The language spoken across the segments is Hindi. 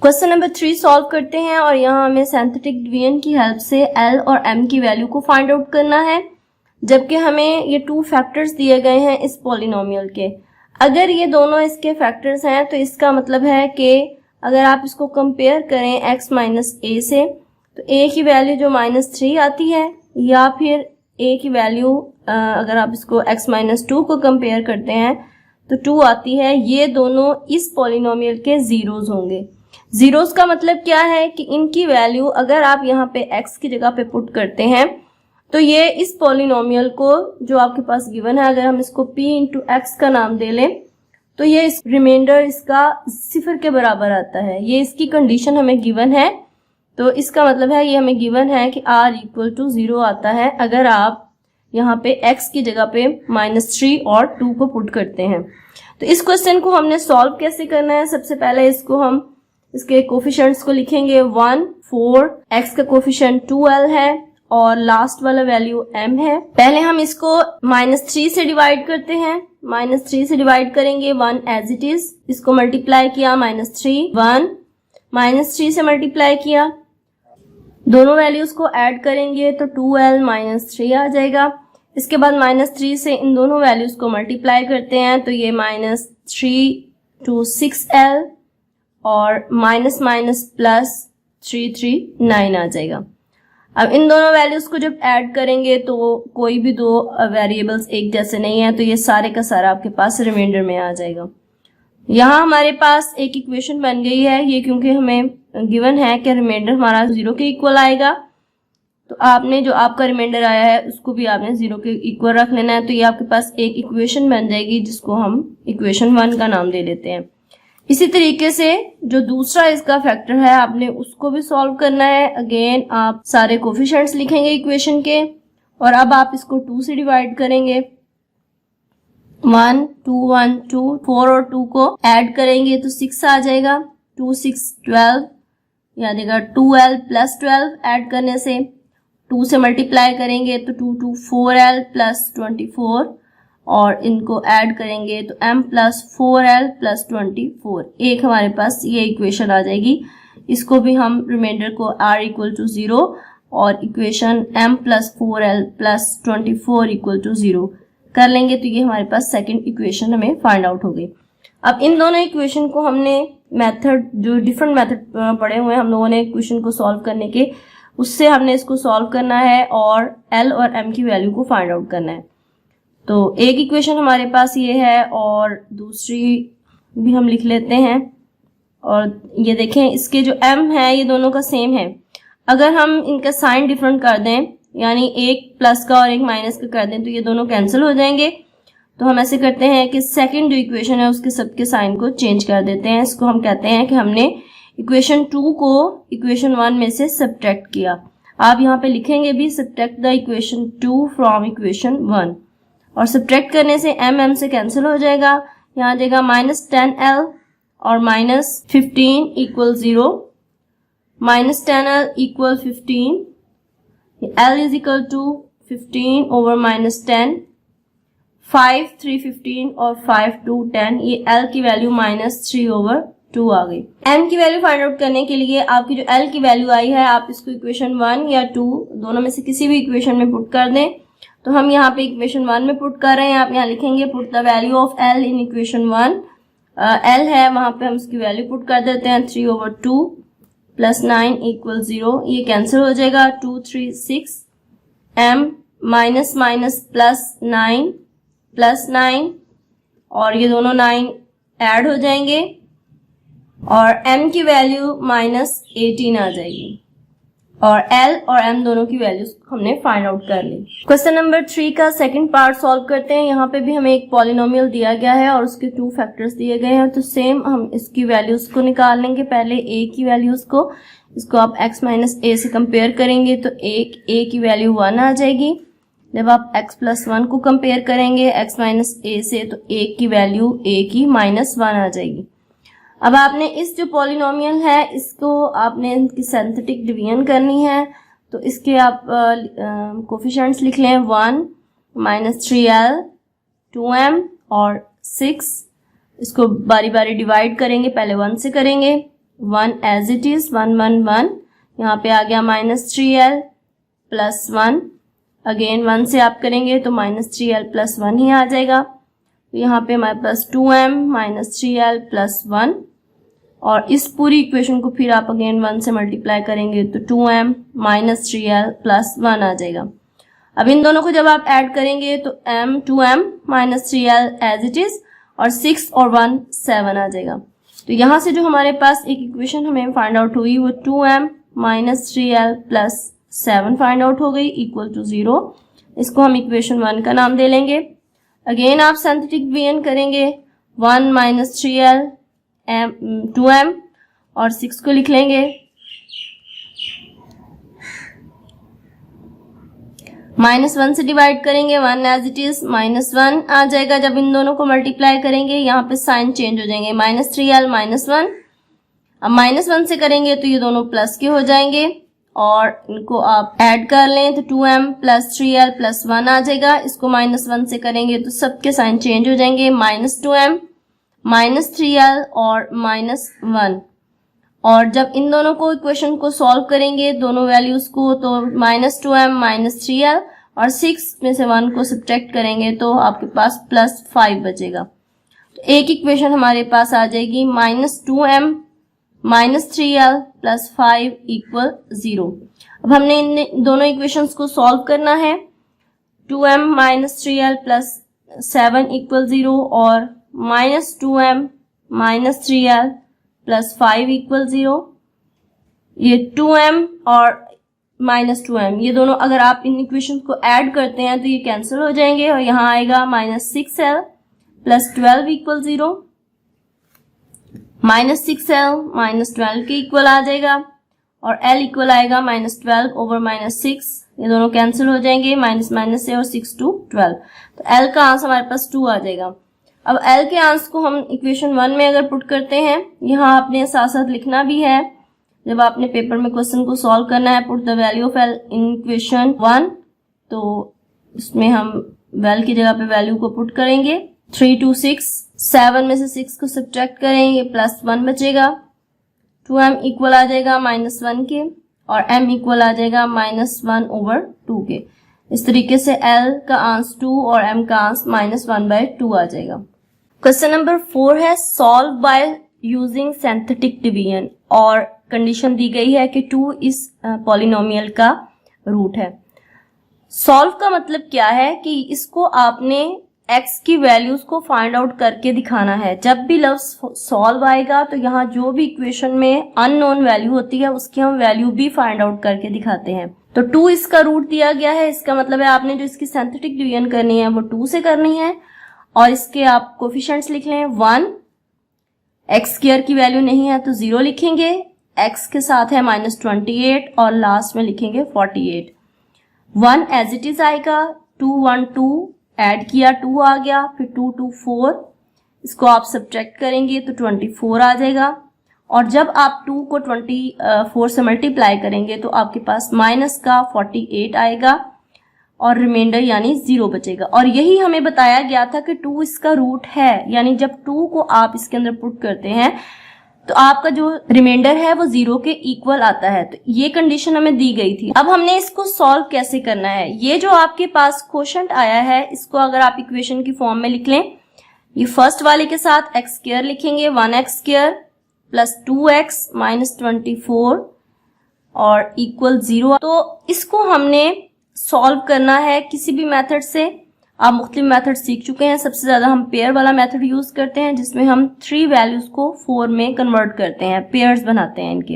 क्वेश्चन नंबर 3 सॉल्व करते हैं और यहाँ हमें सिंथेटिक डिवीजन की हेल्प से L और M की वैल्यू को फाइंड आउट करना है, जबकि हमें ये 2 फैक्टर्स दिए गए हैं इस पॉलिनोमियल के। अगर ये दोनों इसके फैक्टर्स हैं तो इसका मतलब है कि अगर आप इसको कंपेयर करें x माइनस ए से, तो a की वैल्यू जो -3 आती है, या फिर a की वैल्यू अगर आप इसको x माइनस 2 को कंपेयर करते हैं तो 2 आती है। ये दोनों इस पॉलिनोमियल के जीरोस होंगे। जीरोस का मतलब क्या है कि इनकी वैल्यू अगर आप यहाँ पे x की जगह पे पुट करते हैं तो ये इस पॉलिनोमियल को जो आपके पास गिवन है, अगर हम इसको p इंटू एक्स का नाम दे लें तो ये इस रिमाइंडर इसका 0 के बराबर आता है। ये इसकी कंडीशन हमें गिवन है, तो इसका मतलब है ये हमें गिवन है कि r इक्वल टू 0 आता है अगर आप यहाँ पे x की जगह पे -3 और 2 को पुट करते हैं। तो इस क्वेश्चन को हमने सॉल्व कैसे करना है, सबसे पहले इसको हम इसके कोफिशिएंट्स को लिखेंगे 1, 4, x का कोफिशिएंट 2l है और लास्ट वाला वैल्यू m है। पहले हम इसको -3 से डिवाइड करते हैं, -3 से डिवाइड करेंगे 1 एज इट इज, इसको मल्टीप्लाई किया -3, 1, -3 से मल्टीप्लाई किया, दोनों वैल्यूज को ऐड करेंगे तो 2l -3 आ जाएगा। इसके बाद -3 से इन दोनों वैल्यूज को मल्टीप्लाई करते हैं तो ये -3 to 6l और माइनस माइनस प्लस 339 आ जाएगा। अब इन दोनों वैल्यूज को जब ऐड करेंगे तो कोई भी दो वेरिएबल्स एक जैसे नहीं है, तो ये सारे का सारा आपके पास रिमाइंडर में आ जाएगा। यहाँ हमारे पास एक इक्वेशन बन गई है, ये क्योंकि हमें गिवन है कि रिमाइंडर हमारा 0 के इक्वल आएगा, तो आपने जो आपका रिमाइंडर आया है उसको भी आपने 0 के इक्वल रख लेना है। तो ये आपके पास एक इक्वेशन बन जाएगी जिसको हम इक्वेशन 1 का नाम दे लेते हैं। इसी तरीके से जो दूसरा इसका फैक्टर है आपने उसको भी सॉल्व करना है। अगेन आप सारे कोफिशिएंट्स लिखेंगे इक्वेशन के और अब आप इसको 2 से डिवाइड करेंगे। 1, 2, 1, 2, 4 और 2 को ऐड करेंगे तो 6 आ जाएगा। 2, 6, 12 याद देगा 2l प्लस 12 ऐड करने से 2 से मल्टीप्लाई करेंगे तो 2, 2, 4l प्लस 24 और इनको ऐड करेंगे तो m प्लस 4l प्लस 24, एक हमारे पास ये इक्वेशन आ जाएगी। इसको भी हम रिमाइंडर को r इक्वल टू 0 और equation m plus 4l plus 24 equal to 0 कर लेंगे तो ये हमारे पास सेकंड इक्वेशन हमें फाइंड आउट हो गई। अब इन दोनों इक्वेशन को हमने मेथड जो डिफरेंट मेथड पढ़े हुए हैं हम लोगों ने इक्वेशन को सॉल्व करने के, उससे हमने इसको सॉल्व करना है और l और m की वैल्यू को फाइंड आउट करना है। तो एक इक्वेशन हमारे पास ये है और दूसरी भी हम लिख लेते हैं। और ये देखें इसके जो m है ये दोनों का सेम है। अगर हम इनका साइन डिफरेंट कर दें, यानी एक प्लस का और एक माइनस का कर दें तो ये दोनों कैंसिल हो जाएंगे। तो हम ऐसे करते हैं कि सेकंड जो इक्वेशन है उसके सबके साइन को चेंज कर देते हैं। इसको हम कहते हैं कि हमने इक्वेशन 2 को इक्वेशन 1 में से सब्ट्रैक्ट किया। आप यहाँ पे लिखेंगे भी subtract the equation 2 from equation 1 और सब्ट्रैक्ट करने से m से कैंसिल हो जाएगा। यहाँ आ जाएगा -10l और -15 equal 0, -10l equal 15, l is equal to 15 over -10, 5, 3, 15 और 5, 2, 10, ये l की वैल्यू -3 ओवर 2 आ गई। m की वैल्यू फाइंड आउट करने के लिए आपकी जो l की वैल्यू आई है आप इसको इक्वेशन 1 या 2 दोनों में से किसी भी इक्वेशन में पुट कर दें। तो हम यहाँ पे इक्वेशन 1 में पुट कर रहे हैं, आप यहाँ लिखेंगे put the value of l in equation 1। l है वहां पे हम उसकी वैल्यू पुट कर देते हैं 3 ओवर 2 प्लस 9 इक्वल 0, ये कैंसिल हो जाएगा। 2, 3, 6, m minus minus plus 9 plus 9 और ये दोनों 9 ऐड हो जाएंगे और m की वैल्यू -18 आ जाएगी और l और m दोनों की वैल्यूज हमने फाइंड आउट कर ली। क्वेश्चन नंबर 3 का सेकंड पार्ट सॉल्व करते हैं। यहाँ पे भी हमें एक पॉलिनोमियल दिया गया है और उसके 2 फैक्टर्स दिए गए हैं। तो सेम हम इसकी वैल्यूज को निकाल लेंगे। पहले a की वैल्यूज को, इसको आप x माइनस a से कंपेयर करेंगे तो a की वैल्यू 1 आ जाएगी। जब आप x प्लस 1 को कंपेयर करेंगे x माइनस a से तो a की वैल्यू a की -1 आ जाएगी। अब आपने इस जो पॉलिनोमियल है इसको आपने इनकी सिंथेटिक डिवीजन करनी है, तो इसके आप कोफिशिएंट्स लिख लें 1, -3l, 2m और 6। इसको बारी बारी डिवाइड करेंगे, पहले 1 से करेंगे 1 एज इट इज, 1 1 1, यहाँ पे आ गया -3l प्लस 1, अगेन 1 से आप करेंगे तो -3l प्लस 1 ही आ जाएगा। तो यहाँ पे हमारे पास 2m -3l प्लस 1, और इस पूरी इक्वेशन को फिर आप अगेन 1 से मल्टीप्लाई करेंगे तो 2m -3l प्लस 1 आ जाएगा। अब इन दोनों को जब आप ऐड करेंगे तो 2m -3l as it is, और 6 और 1 7 आ जाएगा। तो यहाँ से जो हमारे पास एक इक्वेशन हमें फाइंड आउट हुई वो 2m -3l plus 7 find out हो गई इक्वल टू 0। इसको हम इक्वेशन 1 का नाम दे लेंगे। अगेन आप सिंथेटिक डिवीजन करेंगे, 1 -3l 2m और 6 को लिख लेंगे, -1 से डिवाइड करेंगे, 1 एज इट इज, -1 आ जाएगा। जब इन दोनों को मल्टीप्लाई करेंगे यहाँ पे साइन चेंज हो जाएंगे, -3l -1, अब -1 से करेंगे तो ये दोनों प्लस के हो जाएंगे, और इनको आप ऐड कर लें तो 2m प्लस 3l प्लस 1 आ जाएगा। इसको -1 से करेंगे तो सबके साइन चेंज हो जाएंगे, -2m -3l और -1। और जब इन दोनों को इक्वेशन को सॉल्व करेंगे दोनों वैल्यूज को, तो -2m -3l और 6 में से 1 को सब्ट्रैक्ट करेंगे तो आपके पास +5 बचेगा। तो एक इक्वेशन हमारे पास आ जाएगी -2m -3l प्लस 5 इक्वल 0। अब हमने इन दोनों इक्वेशंस को सॉल्व करना है। 2m -3l प्लस 7 इक्वल 0 और -2m -3l प्लस 5 इक्वल 0। ये 2m और -2m ये दोनों अगर आप इन इक्वेशन को ऐड करते हैं तो ये कैंसिल हो जाएंगे, और यहाँ आएगा -6l प्लस 12 इक्वल 0। -6l -12 के इक्वल आ जाएगा, और l इक्वल आएगा -12 ओवर -6, ये दोनों कैंसिल हो जाएंगे, माइनस से, और 6 to 12। तो l का आंसर हमारे पास 2 आ जाएगा। अब l के आंसर को हम इक्वेशन 1 में अगर पुट करते हैं, यहाँ आपने साथ साथ लिखना भी है जब आपने पेपर में क्वेश्चन को सॉल्व करना है, put the value of l in equation 1, तो इसमें हम वेल की जगह पे वैल्यू को पुट करेंगे। 3 2 6, 7 में से 6 को सब्ट्रैक्ट करेंगे, +1 बचेगा। 2m इक्वल आ जाएगा -1 के, और m इक्वल आ जाएगा -1 ओवर 2 के। इस तरीके से l का आंसर 2 और m का आंसर -1/2 आ जाएगा। क्वेश्चन नंबर 4 है solve by using synthetic division, और कंडीशन दी गई है कि 2 इस पॉलिनोमियल का रूट है। सॉल्व का मतलब क्या है कि इसको आपने x की वैल्यूज को फाइंड आउट करके दिखाना है। जब भी लफ्ज सॉल्व आएगा तो यहाँ जो भी इक्वेशन में अननोन वैल्यू होती है उसकी हम वैल्यू भी फाइंड आउट करके दिखाते हैं। तो 2 इसका रूट दिया गया है, इसका मतलब है आपने जो इसकी सिंथेटिक डिवीजन करनी है वो 2 से करनी है, और इसके आप कोफिशिएंट्स लिख लें 1, x² की वैल्यू नहीं है तो 0 लिखेंगे, x के साथ है -28 और लास्ट में लिखेंगे 48। 1 एज इट इज आएगा, 2 1 2 ऐड किया 2 आ गया, फिर 2 2 4, इसको आप सब्ट्रैक्ट करेंगे तो 24 आ जाएगा, और जब आप 2 को 24 से मल्टीप्लाई करेंगे तो आपके पास माइनस का 48 आएगा, और रिमाइंडर यानी 0 बचेगा। और यही हमें बताया गया था कि 2 इसका रूट है, यानी जब 2 को आप इसके अंदर पुट करते हैं तो आपका जो रिमाइंडर है वो 0 के इक्वल आता है। तो ये कंडीशन हमें दी गई थी। अब हमने इसको सॉल्व कैसे करना है, ये जो आपके पास क्वोशंट आया है इसको अगर आप इक्वेशन की फॉर्म में लिख लें, ये फर्स्ट वाले के साथ x² लिखेंगे, 1x² प्लस 2x माइनस 24 और इक्वल 0। तो इसको हमने सॉल्व करना है किसी भी मेथड से। आप मुख्तलिफ मेथड सीख चुके हैं, सबसे ज्यादा हम पेयर वाला मेथड यूज करते हैं जिसमें हम 3 वैल्यूज को 4 में कन्वर्ट करते हैं, पेयर्स बनाते हैं इनके।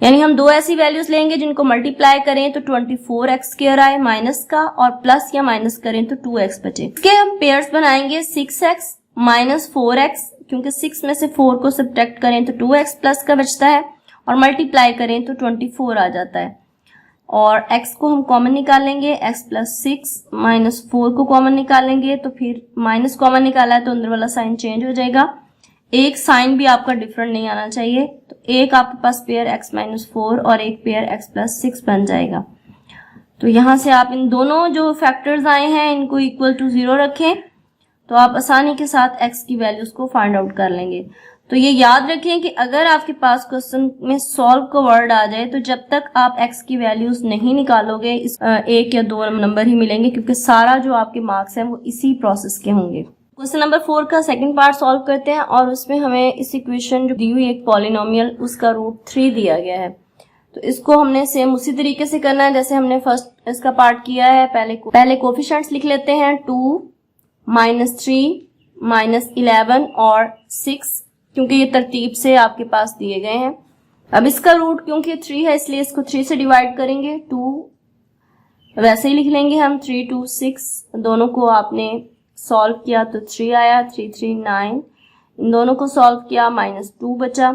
यानी हम 2 ऐसी वैल्यूज लेंगे जिनको मल्टीप्लाई करें तो 24x² आए माइनस का, और प्लस या माइनस करें तो 2x बचे। इसके हम पेयर्स बनाएंगे 6x माइनस 4x, क्योंकि 6 में से 4 को सब्ट्रैक्ट करें तो 2x प्लस का बचता है, और मल्टीप्लाई करें तो 24 आ जाता है। और x को हम कॉमन निकालेंगे, x प्लस 6 माइनस 4 को कॉमन निकालेंगे, तो फिर माइनस कॉमन निकाला है तो अंदर वाला साइन चेंज हो जाएगा। एक साइन भी आपका डिफरेंट नहीं आना चाहिए, तो एक आपके पास पेयर x माइनस 4 और एक पेयर x प्लस 6 बन जाएगा। तो यहां से आप इन दोनों जो फैक्टर्स आए हैं इनको इक्वल टू 0 रखें, तो आप आसानी के साथ x की वैल्यूज को फाइंड आउट कर लेंगे। तो ये याद रखें कि अगर आपके पास क्वेश्चन में सॉल्व का वर्ड आ जाए तो जब तक आप x की वैल्यूज नहीं निकालोगे इस 1 या 2 नंबर ही मिलेंगे, क्योंकि सारा जो आपके मार्क्स हैं वो इसी प्रोसेस के होंगे। क्वेश्चन नंबर 4 का सेकंड पार्ट सॉल्व करते हैं और उसमें हमें इस इक्वेशन जो दी हुई एक पॉलिनोमियल उसका रूट 3 दिया गया है। तो इसको हमने सेम उसी तरीके से करना है जैसे हमने फर्स्ट इसका पार्ट किया है। पहले कोफिशिएंट्स लिख लेते हैं 2, -3, -11 और 6, क्योंकि ये तरतीब से आपके पास दिए गए हैं। अब इसका रूट क्योंकि 3 है इसलिए इसको 3 से डिवाइड करेंगे। 2 वैसे ही लिख लेंगे हम, 3, 2, 6, दोनों को आपने सॉल्व किया तो 3 आया, 3, 3, 9, इन दोनों को सॉल्व किया, -2 बचा,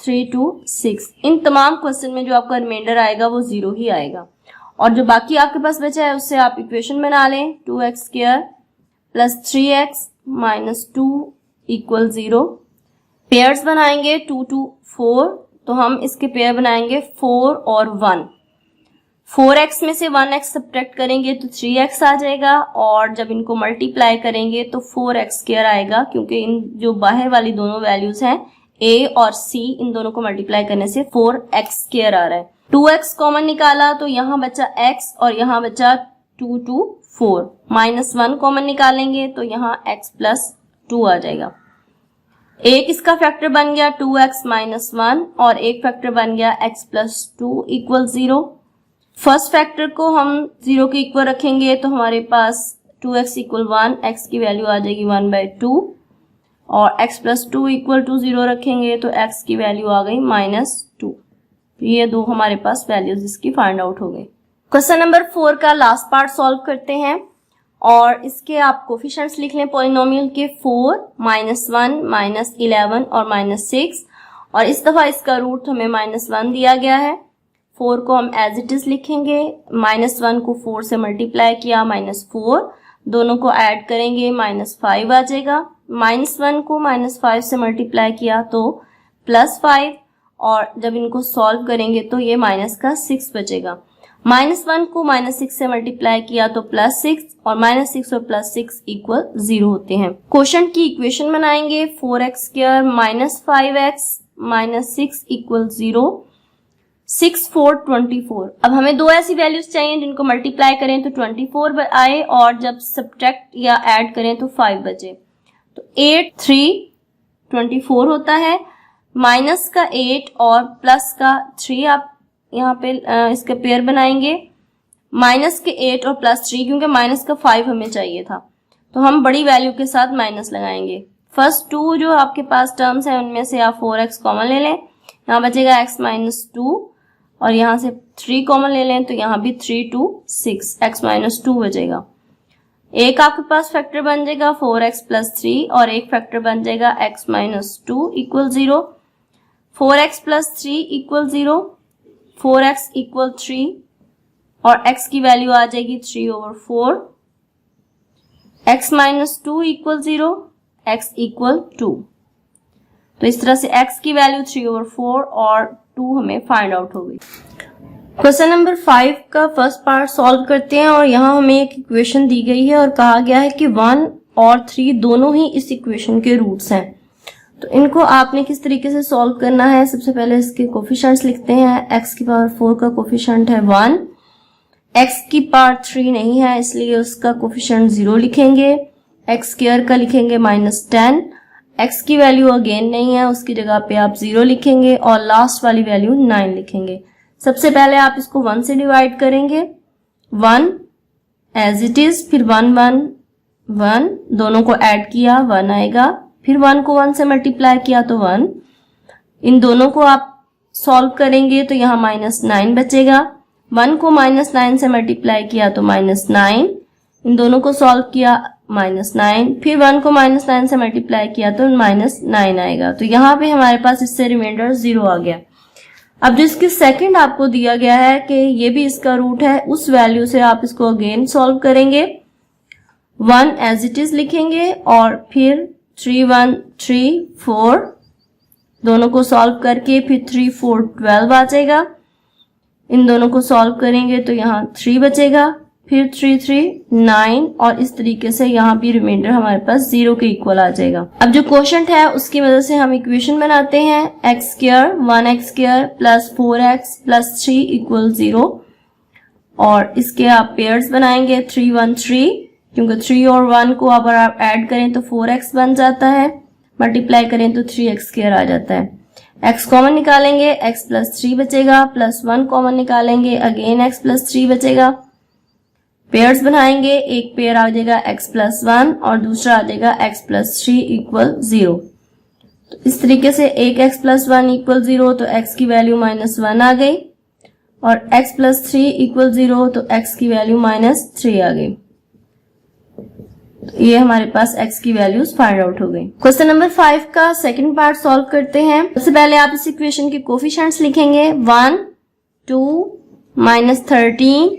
3, 2, 6। इन तमाम क्वेश्चन में जो आपका रिमाइंडर आएगा वो 0 ही आएगा और जो बाकी आपके पास बचा है उससे आप इक्वेशन बना लें। 2x² + 3x - 2 = 0। पेयर्स बनाएंगे 2, 2, 4, तो हम इसके पेयर बनाएंगे 4 और 1। 4x में से 1x सब्ट्रैक्ट करेंगे तो 3x आ जाएगा और जब इनको मल्टीप्लाई करेंगे तो 4x² आएगा, क्योंकि इन जो बाहर वाली दोनों वैल्यूज हैं a और c, इन दोनों को मल्टीप्लाई करने से 4x² आ रहा है। 2x कॉमन निकाला तो यहाँ बचा x और यहाँ बचा 2, 2, 4। -1 कॉमन निकालेंगे तो यहाँ x + 2 आ जाएगा। एक इसका फैक्टर बन गया 2x - 1 और एक फैक्टर बन गया x + 2 = 0। फर्स्ट फैक्टर को हम 0 के इक्वल रखेंगे तो हमारे पास 2x = 1, x की वैल्यू आ जाएगी 1/2 और x + 2 = 0 रखेंगे तो x की वैल्यू आ गई -2। ये दो हमारे पास वैल्यूज इसकी फाइंड आउट हो गई। क्वेश्चन नंबर 4 का लास्ट पार्ट सॉल्व करते हैं और इसके आप कोफिशिएंट्स लिख लें पॉलिनोमियल के 4, -1, -11 और -6 और इस दफा इसका रूट हमें -1 दिया गया है। 4 को हम एज इट इज लिखेंगे, -1 को 4 से मल्टीप्लाई किया -4, दोनों को ऐड करेंगे -5 आ जाएगा। -1 को -5 से मल्टीप्लाई किया तो +5 और जब इनको सॉल्व करेंगे तो ये -6 बचेगा। -1 को -6 से मल्टीप्लाई किया तो +6 और -6 और +6 = 0 होते हैं। क्वोशंट की इक्वेशन बनाएंगे 4x² - 5x - 6 = 0। 6, 4, 24। अब हमें दो ऐसी वैल्यूज चाहिए जिनको मल्टीप्लाई करें तो 24 आए और जब सब्ट्रैक्ट या ऐड करें तो 5 बचे। तो 8, 3, 24 होता है। माइनस का 8 और प्लस का 3 आप यहाँ पे इसका पेयर बनाएंगे। माइनस के 8 और +3, क्योंकि माइनस का 5 हमें चाहिए था तो हम बड़ी वैल्यू के साथ माइनस लगाएंगे। फर्स्ट 2 जो आपके पास टर्म्स हैं उनमें से आप 4x कॉमन ले लें, यहाँ बचेगा x - 2 और यहाँ से 3 कॉमन ले लें तो यहाँ भी 3, 2, 6 x - 2 बचेगा। एक आपके पास फैक्टर बन जाएगा 4x + 3 और एक फैक्टर बन जाएगा x - 2 = 0। 4x + 3 = 0, 4x = 3 और x की वैल्यू आ जाएगी 3/4। x - 2 = 0, x = 2। तो इस तरह से x की वैल्यू 3/4 और 2 हमें फाइंड आउट हो गई। क्वेश्चन नंबर 5 का फर्स्ट पार्ट सॉल्व करते हैं और यहाँ हमें एक इक्वेशन दी गई है और कहा गया है कि 1 और 3 दोनों ही इस इक्वेशन के रूट्स हैं। तो इनको आपने किस तरीके से सॉल्व करना है, सबसे पहले इसके कोफिशिएंट्स लिखते हैं। x⁴ का कोफिशिएंट है 1, x⁴ 3 नहीं है इसलिए उसका कोफिशिएंट 0 लिखेंगे। x² का लिखेंगे -10, x की वैल्यू अगेन नहीं है उसकी जगह पे आप 0 लिखेंगे और लास्ट वाली वैल्यू 9 लिखेंगे। सबसे पहले आप इसको 1 से डिवाइड करेंगे, 1 एज इट इज, फिर 1, 1, 1, दोनों को ऐड किया 1 आएगा, फिर 1 को 1 से मल्टीप्लाई किया तो 1, इन दोनों को आप सॉल्व करेंगे तो यहाँ -9 बचेगा। 1 को -9 से मल्टीप्लाई किया तो -9, इन दोनों को सॉल्व किया -9, फिर 1 को -9 से मल्टीप्लाई किया तो -9 आएगा। तो यहाँ पे हमारे पास इससे रिमाइंडर 0 आ गया। अब जो इसकी सेकंड आपको दिया गया है कि ये भी इसका रूट है, उस वैल्यू से आप इसको अगेन सॉल्व करेंगे। 1 एज इट इज लिखेंगे और फिर 3, 1, 3, 4, दोनों को सॉल्व करके फिर 3, 4, 12 आ जाएगा। इन दोनों को सॉल्व करेंगे तो यहाँ 3 बचेगा, फिर 3 3 9 और इस तरीके से यहाँ भी रिमाइंडर हमारे पास 0 के इक्वल आ जाएगा। अब जो क्वोशंट है उसकी मदद से हम इक्वेशन बनाते हैं। X square 1x square plus 4x plus 3 equal 0 और इसके आप पेयर्स बनाएंगे 3 1 3, क्योंकि 3 और 1 को अगर आप ऐड करें तो 4x बन जाता है, मल्टीप्लाई करें तो 3x स्क्वायर आ जाता है। x कॉमन निकालेंगे, x प्लस 3 बचेगा, प्लस 1 कॉमन निकालेंगे, अगेन x प्लस 3 बचेगा। पेयर्स बनाएंगे, एक पेयर आ जाएगा x प्लस 1 और दूसरा आ जाएगा x प्लस 3 इक्वल 0। तो इस तरीके से एक x प्लस 1 इक्वल 0 तो x की वैल्यू -1 आ गई और x प्लस 3 इक्वल 0 तो x की वैल्यू -3 आ गई। तो ये हमारे पास x की वैल्यूज फाइंड आउट हो गई। क्वेश्चन नंबर 5 का सेकंड पार्ट सॉल्व करते हैं। सबसे पहले आप इस इक्वेशन के कोफिशिएंट्स लिखेंगे 1 2 -13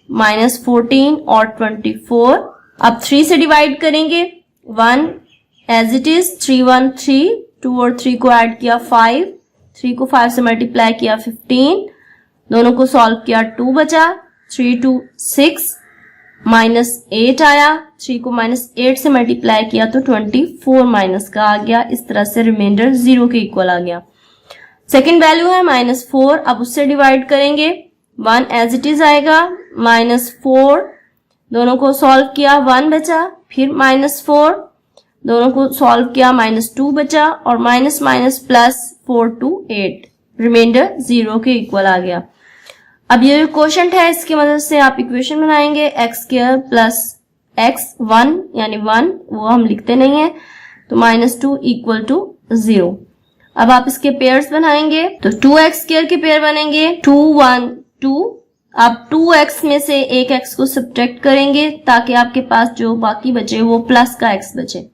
-14 और 24। अब 3 से डिवाइड करेंगे, 1 एज इट इज 3 1 3, 2 और 3 को ऐड किया 5, 3 को 5 से मल्टीप्लाई किया 15, दोनों को सॉल्व किया 2 बचा, 3 2 6 -8 आया, 3 को -8 से मल्टीप्लाई किया तो 24 माइनस का आ गया। इस तरह से रिमाइंडर 0 के इक्वल आ गया। सेकंड वैल्यू है -4, अब उससे डिवाइड करेंगे, 1 एज इट इज आएगा, -4 दोनों को सॉल्व किया 1 बचा, फिर -4 दोनों को सॉल्व किया -2 बचा और माइनस प्लस 4 2 8, रिमाइंडर 0 के इक्वल आ गया। अब ये क्वोशंट है, इसकी मदद से आप इक्वेशन बनाएंगे एक्स स्क्वायर प्लस x 1 यानी 1, वो हम लिखते नहीं है, तो -2 इक्वल टू 0। अब आप इसके पेयर्स बनाएंगे तो 2x स्क्वायर के पेयर बनेंगे 2 1 2। आप 2x में से एक x को सब्ट्रैक्ट करेंगे ताकि आपके पास जो बाकी बचे वो प्लस का x बचे।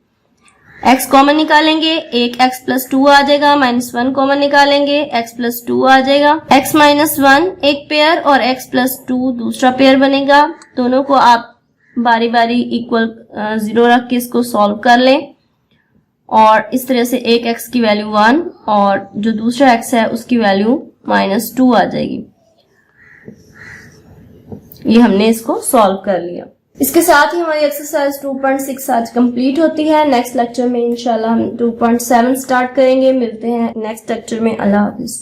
x कॉमन निकालेंगे, एक x प्लस 2 आ जाएगा, -1 कॉमन निकालेंगे, x प्लस 2 आ जाएगा, x -1 एक पेयर और x प्लस 2 दूसरा पेयर बनेगा। दोनों को आप बारी बारी इक्वल 0 रख के इसको सॉल्व कर लें और इस तरह से एक x की वैल्यू 1 और जो दूसरा x है उसकी वैल्यू -2 आ जाएगी। ये हमने इसको सॉल्व कर लिया। इसके साथ ही हमारी एक्सरसाइज 2.6 आज कंप्लीट होती है। नेक्स्ट लेक्चर में इंशाल्लाह हम 2.7 स्टार्ट करेंगे। मिलते हैं नेक्स्ट लेक्चर में। अल्लाह हाफिज।